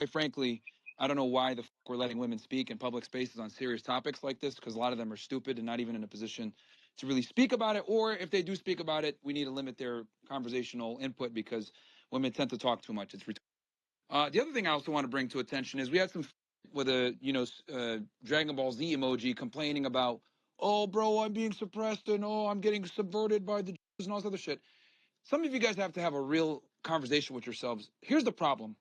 quite frankly, I don't know why the fuck we're letting women speak in public spaces on serious topics like this, because a lot of them are stupid and not even in a position to really speak about it. Or if they do speak about it, we need to limit their conversational input because women tend to talk too much. It's the other thing I also want to bring to attention is we had some with a Dragon Ball Z emoji complaining about, oh bro, I'm being suppressed and oh I'm getting subverted by the Jews and all this other shit. Some of you guys have to have a real conversation with yourselves. Here's the problem.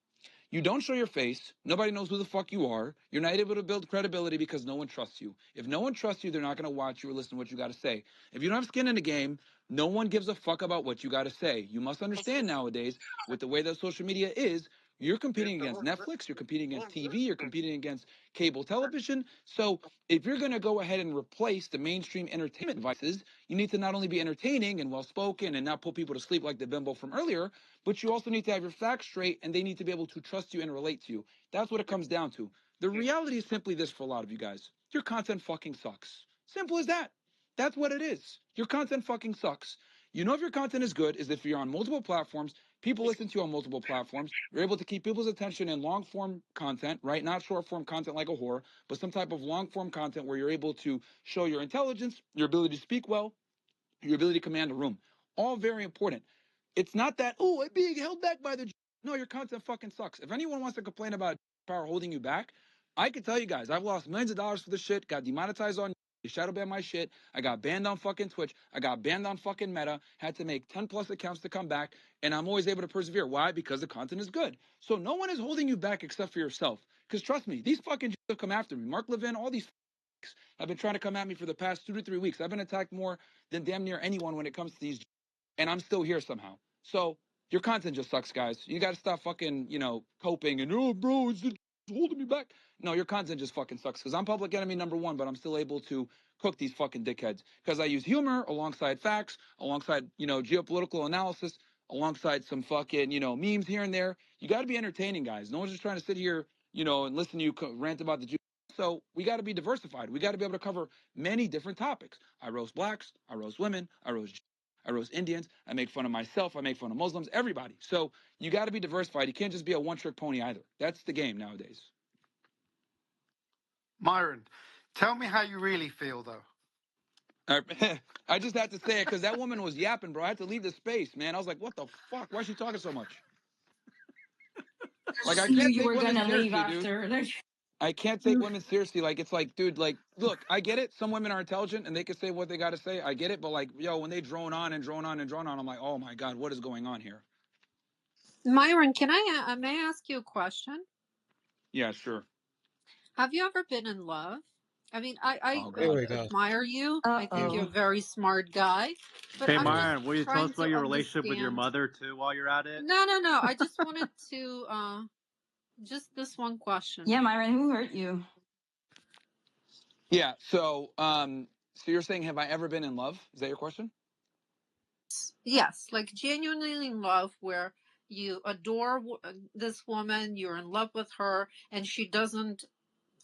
You don't show your face. Nobody knows who the fuck you are. You're not able to build credibility because no one trusts you. If no one trusts you, they're not going to watch you or listen to what you got to say. If you don't have skin in the game, no one gives a fuck about what you got to say. You must understand nowadays, with the way that social media is, you're competing against Netflix, you're competing against TV, you're competing against cable television. So if you're going to go ahead and replace the mainstream entertainment devices, you need to not only be entertaining and well spoken and not put people to sleep like the bimbo from earlier, but you also need to have your facts straight and they need to be able to trust you and relate to you. That's what it comes down to. The reality is simply this for a lot of you guys. Your content fucking sucks. Simple as that. That's what it is. Your content fucking sucks. You know if your content is good is if you're on multiple platforms, people listen to you on multiple platforms, you're able to keep people's attention in long form content, right? Not short form content like a whore, but some type of long form content where you're able to show your intelligence, your ability to speak well, your ability to command a room. All very important. It's not that, oh, I'm being held back by the. No, your content fucking sucks. If anyone wants to complain about power holding you back, I can tell you guys, I've lost millions of dollars for this shit, got demonetized on, they shadow banned my shit. I got banned on fucking Twitch. I got banned on fucking Meta. Had to make 10 plus accounts to come back. And I'm always able to persevere. Why? Because the content is good. So no one is holding you back except for yourself. Because trust me, these fucking have come after me. Mark Levin, all these have been trying to come at me for the past 2 to 3 weeks. I've been attacked more than damn near anyone when it comes to these, and I'm still here somehow. So your content just sucks, guys. You got to stop fucking, coping and oh, bro, it's holding me back. No, your content just fucking sucks because I'm public enemy number one, but I'm still able to cook these fucking dickheads because I use humor alongside facts, alongside geopolitical analysis, alongside some fucking memes here and there. You got to be entertaining, guys. No one's just trying to sit here and listen to you rant about the Jews. So we got to be diversified. We got to be able to cover many different topics. I roast blacks, I roast women, I roast Indians, I make fun of myself, I make fun of Muslims, everybody. So you got to be diversified. You can't just be a one-trick pony either. That's the game nowadays. Myron, tell me how you really feel, though. I just had to say it because that woman was yapping, bro. I had to leave the space, man. I was like, what the fuck? Why is she talking so much? Like, I Knew can't you take were women gonna leave seriously, dude. after. I can't take women seriously. Like, it's like, dude, like, look, I get it. Some women are intelligent and they can say what they got to say. I get it. But, like, when they drone on and drone on and drone on, I'm like, oh my God, what is going on here? Myron, can may I ask you a question? Yeah, sure. Have you ever been in love? I mean, I admire you. Uh-oh. I think you're a very smart guy. But Hey, I'm Myron, just will you tell trying us about to your relationship with your understand. mother, too, while you're at it? No. I just wanted to just this one question. Yeah, Myron, who hurt you? Yeah. So you're saying, have I ever been in love? Is that your question? Yes, like genuinely in love, where you adore this woman, you're in love with her, and she doesn't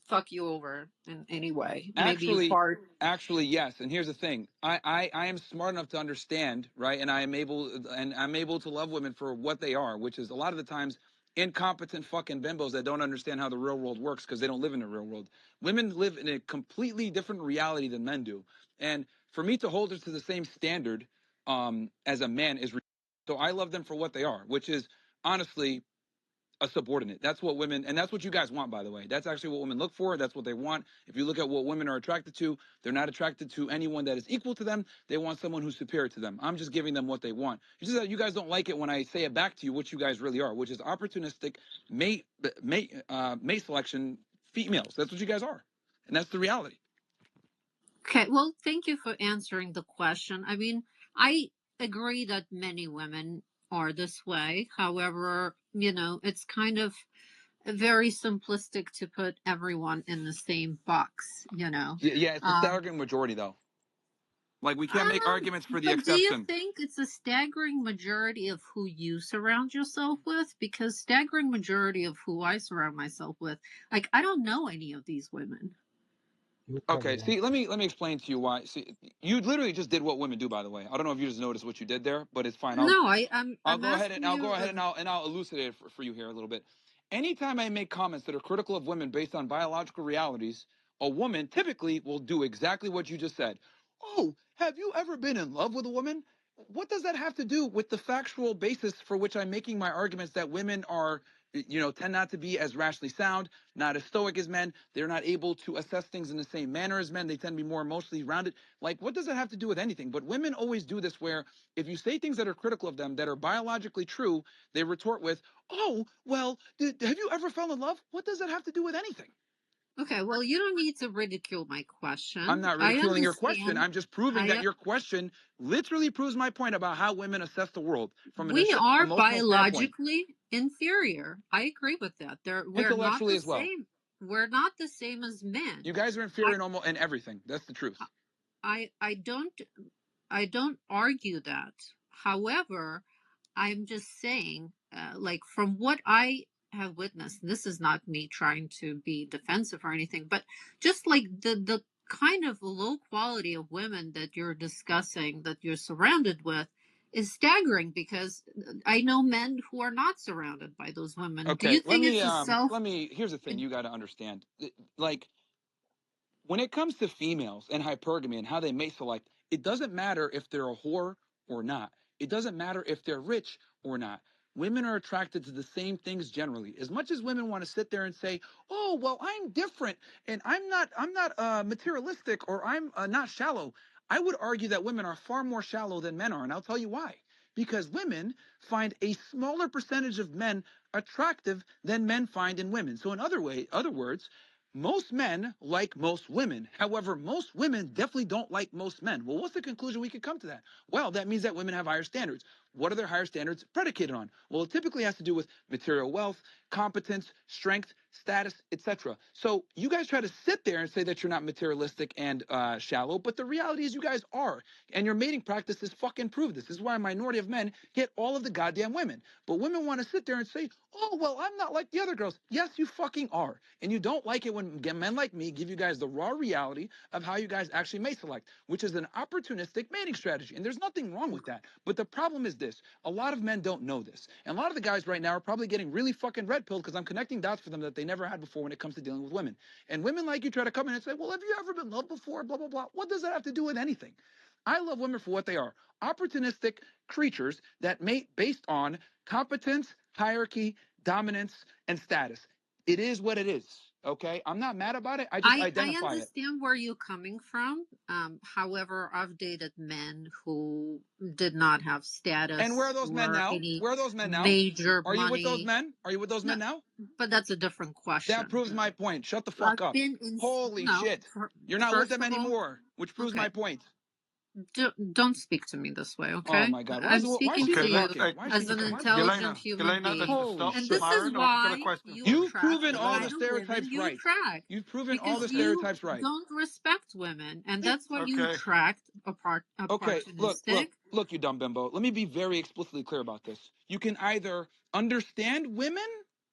fuck you over in any way. Maybe you fart. Actually, yes. And here's the thing: I am smart enough to understand, right? And I'm able to love women for what they are, which is a lot of the times incompetent fucking bimbos that don't understand how the real world works because they don't live in the real world. Women live in a completely different reality than men do, and for me to hold her to the same standard as a man is so I love them for what they are, which is honestly a subordinate. That's what women, and that's what you guys want, by the way. That's actually what women look for. That's what they want. If you look at what women are attracted to, they're not attracted to anyone that is equal to them. They want someone who's superior to them. I'm just giving them what they want. It's just that you guys don't like it when I say it back to you, what you guys really are, which is opportunistic mate selection females. That's what you guys are, and that's the reality. Okay, well, thank you for answering the question. I mean, I agree that many women are this way. However, it's kind of very simplistic to put everyone in the same box, Yeah, it's the staggering majority, though. Like, we can't make arguments for the But do you exception. think it's a staggering majority of who you surround yourself with? Because staggering majority of who I surround myself with, like, I don't know any of these women. Okay, see, let me explain to you why. See, you literally just did what women do, by the way. I don't know if you just noticed what you did there, but it's fine. No, I'll I'm go ahead and asking I'll you go ahead and I'll elucidate it for you here a little bit. anytime I make comments that are critical of women based on biological realities, a woman typically will do exactly what you just said. Oh, have you ever been in love with a woman? What does that have to do with the factual basis for which I'm making my arguments that women are, tend not to be as rationally sound, not as stoic as men. They're not able to assess things in the same manner as men. They tend to be more emotionally rounded. Like, what does that have to do with anything? But women always do this where if you say things that are critical of them that are biologically true, they retort with, oh, well, have you ever fell in love? What does that have to do with anything? Okay, well, you don't need to ridicule my I'm question. not I ridiculing your question. understand. I'm just proving that I your question literally proves my point about how women assess the world from an We are emotional standpoint, biologically inferior. I agree with that. We're not intellectually the as well. same. We're not the same as men. You guys are I inferior in almost in everything. That's the truth. I don't argue that. However, I'm just saying, like from what I have witnessed, this is not me trying to be defensive or anything, but just like the kind of low quality of women that you're discussing, that you're surrounded with, is staggering because I know men who are not surrounded by those women. Do you Okay, think it's a self? here's the thing you got to understand. Like, when it comes to females and hypergamy and how they mate select, it doesn't matter if they're a whore or not. It doesn't matter if they're rich or not. Women are attracted to the same things generally. As much as women want to sit there and say, "Oh, well, I'm different and I'm not materialistic or I'm not shallow." I would argue that women are far more shallow than men are, and I'll tell you why. Because women find a smaller percentage of men attractive than men find in women. So in other words, most men like most women. However, most women definitely don't like most men. Well, what's the conclusion we could come to that? Well, that means that women have higher standards. What are their higher standards predicated on? Well, it typically has to do with material wealth, competence, strength, status, etc. So you guys try to sit there and say that you're not materialistic and shallow, but the reality is you guys are. And your mating practices fucking prove this. This is why a minority of men get all of the goddamn women. But women want to sit there and say, oh, well, I'm not like the other girls. Yes, you fucking are. And you don't like it when men like me give you guys the raw reality of how you guys actually mate select, which is an opportunistic mating strategy. And there's nothing wrong with that. But the problem is this. A lot of men don't know this. And a lot of the guys right now are probably getting really fucking red pilled because I'm connecting dots for them that they never had before when it comes to dealing with women. And women like you try to come in and say, well, have you ever been loved before? Blah, blah, blah. What does that have to do with anything? I love women for what they are. Opportunistic creatures that mate based on competence, hierarchy, dominance, and status. It is what it is. Okay. I'm not mad about it. I just I identify it. understand where you're coming from. However, I've dated men who did not have And where status are those men or now? any Where are those men now? major Are you with those money. men? Are you with those No, men now? but that's a different That question. proves my point. Shut the fuck I've up. been in. Holy No, shit. You're not with first them of all, anymore, which proves okay. my point. Don't speak to me this way, Oh okay? my God. I'm Why is speaking she to Okay, even you let talking? Why is she as even an talking? intelligent human Yelena, being. Holy stop. And shit. this is Myron, I've got a why question you for you. You've attract proven the all Yelena. the kind of women stereotypes you right. attract. You've proven all Because the you stereotypes right. don't respect women. And It, that's why you Okay. attract Okay, opportunistic. look, you dumb bimbo. Let me be very explicitly clear about this. You can either understand women,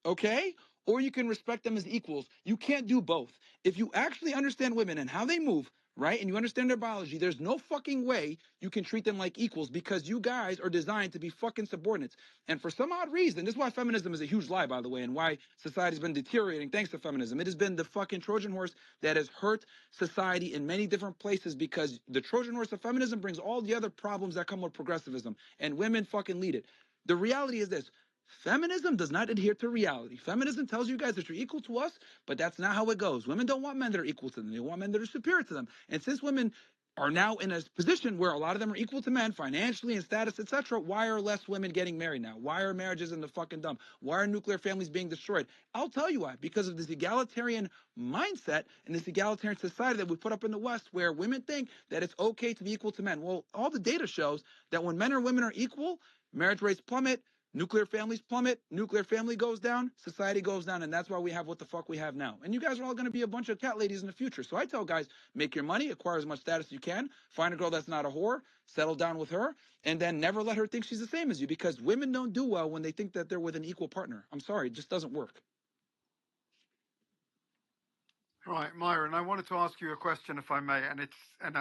okay, or you can respect them as equals. You can't do both. If you actually understand women and how they move, right, and you understand their biology, there's no fucking way you can treat them like equals because you guys are designed to be fucking subordinates. And for some odd reason, this is why feminism is a huge lie, by the way, and why society's been deteriorating thanks to feminism. It has been the fucking Trojan horse that has hurt society in many different places because the Trojan horse of feminism brings all the other problems that come with progressivism, and women fucking lead it. The reality is this. Feminism does not adhere to reality. Feminism tells you guys that you're equal to us, but that's not how it goes. Women don't want men that are equal to them. They want men that are superior to them. And since women are now in a position where a lot of them are equal to men financially and status, etc., why are less women getting married now? Why are marriages in the fucking dump? Why are nuclear families being destroyed? I'll tell you why. Because of this egalitarian mindset and this egalitarian society that we put up in the West where women think that it's okay to be equal to men. Well, all the data shows that when men or women are equal, marriage rates plummet, nuclear families plummet, nuclear family goes down, society goes down, and that's why we have what the fuck we have now. And you guys are all going to be a bunch of cat ladies in the future. So I tell guys, make your money, acquire as much status as you can, find a girl that's not a whore, settle down with her, and then never let her think she's the same as you because women don't do well when they think that they're with an equal partner. I'm sorry, it just doesn't work. Right, Myron, I wanted to ask you a question, if I may, and